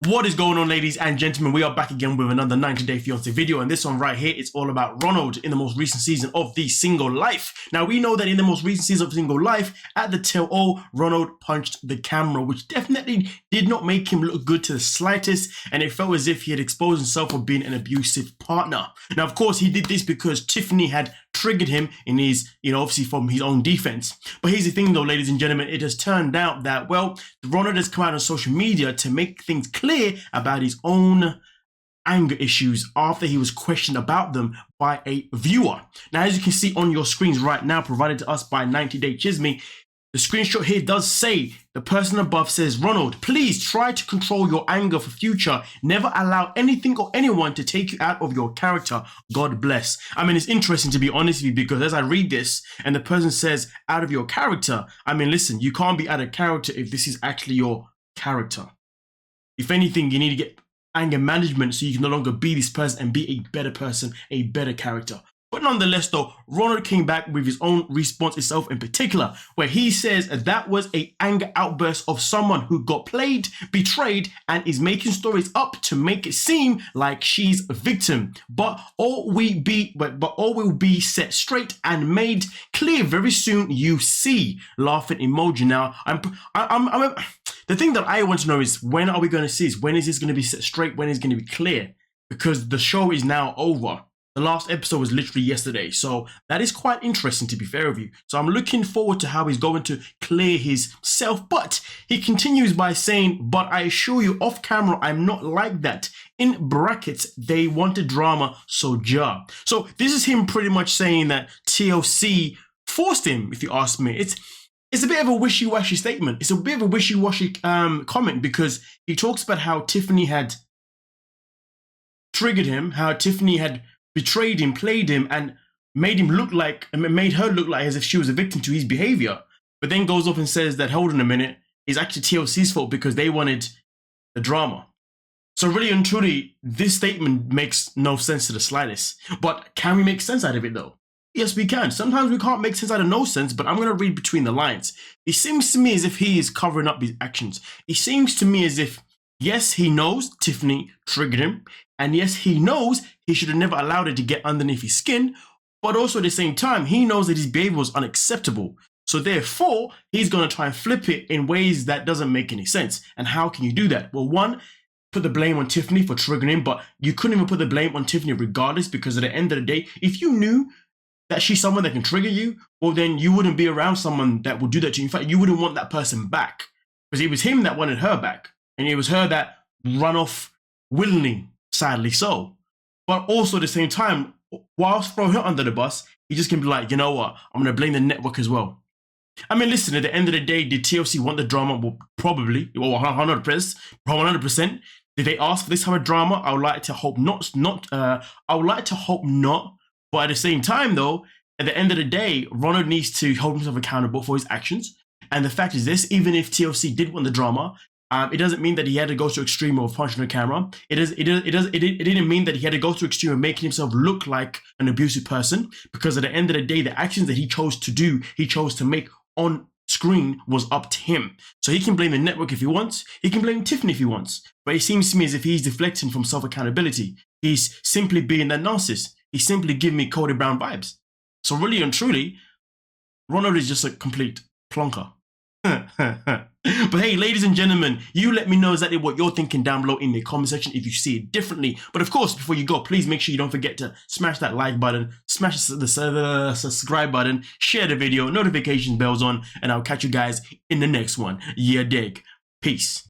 What is going on, ladies and gentlemen? We are back again with another 90-Day Fiance video, and this one right here is all about Ronald in the most recent season of The Single Life. Now, we know that in the most recent season of Single Life, at the tell-all, Ronald punched the camera, which definitely did not make him look good to the slightest, and it felt as if he had exposed himself for being an abusive partner. Now, of course, he did this because Tiffany had triggered him in his, obviously from his own defense. But here's the thing though, ladies and gentlemen, it has turned out that, well, Ronald has come out on social media to make things clear about his own anger issues after he was questioned about them by a viewer. Now, as you can see on your screens right now, provided to us by 90-Day Chisme, the screenshot here does say, the person above says, Ronald, please try to control your anger for future. Never allow anything or anyone to take you out of your character. God bless. I mean, it's interesting, to be honest with you, because as I read this and the person says out of your character, I mean, listen, you can't be out of character if this is actually your character. If anything, you need to get anger management so you can no longer be this person and be a better person, a better character. But nonetheless though, Ronald came back with his own response itself in particular, where he says that was an anger outburst of someone who got played, betrayed, and is making stories up to make it seem like she's a victim. But all will be set straight and made clear very soon, you see. Laughing emoji. Now, the thing that I want to know is, when are we going to see this? When is this going to be set straight? When is it going to be clear? Because the show is now over. The last episode was literally yesterday, so that is quite interesting, to be fair with you. So I'm looking forward to how he's going to clear himself, but he continues by saying, but I assure you off camera, I'm not like that. In brackets, they wanted drama, so ja. So this is him pretty much saying that TLC forced him, if you ask me. It's a bit of a wishy-washy statement. It's a bit of a wishy-washy comment, because he talks about how Tiffany had triggered him, how Tiffany had betrayed him, played him, and made her look like as if she was a victim to his behavior. But then goes off and says that, hold on a minute, it's actually TLC's fault because they wanted the drama. So really and truly, this statement makes no sense to the slightest. But can we make sense out of it though? Yes, we can. Sometimes we can't make sense out of no sense, but I'm going to read between the lines. It seems to me as if he is covering up his actions. It seems to me as if, yes, he knows Tiffany triggered him, and yes, he knows he should have never allowed her to get underneath his skin, but also at the same time, he knows that his behavior was unacceptable. So therefore, he's going to try and flip it in ways that doesn't make any sense. And how can you do that? Well, one, put the blame on Tiffany for triggering him, but you couldn't even put the blame on Tiffany regardless, because at the end of the day, if you knew that she's someone that can trigger you, well, then you wouldn't be around someone that would do that to you. In fact, you wouldn't want that person back, because it was him that wanted her back. And it was her that ran off willingly, sadly so. But also at the same time, whilst throwing her under the bus, he just can be like, you know what, I'm going to blame the network as well. I mean, listen, at the end of the day, did TLC want the drama? Well, probably, or 100%. Did they ask for this type of drama? I would like to hope not. I would like to hope not. But at the same time, though, at the end of the day, Ronald needs to hold himself accountable for his actions. And the fact is this, even if TLC did want the drama, it doesn't mean that he had to go to extreme of punching the camera. It didn't mean that he had to go to extreme of making himself look like an abusive person, because at the end of the day, the actions that he chose to do, he chose to make on screen, was up to him. So he can blame the network if he wants. He can blame Tiffany if he wants. But it seems to me as if he's deflecting from self-accountability. He's simply being that narcissist. He's simply giving me Cody Brown vibes. So really and truly, Ronald is just a complete plonker. But hey, ladies and gentlemen, you let me know exactly what you're thinking down below in the comment section if you see it differently. But of course, before you go, please make sure you don't forget to smash that like button, smash the subscribe button, share the video, notification bells on, and I'll catch you guys in the next one. Yeah, dig. Peace.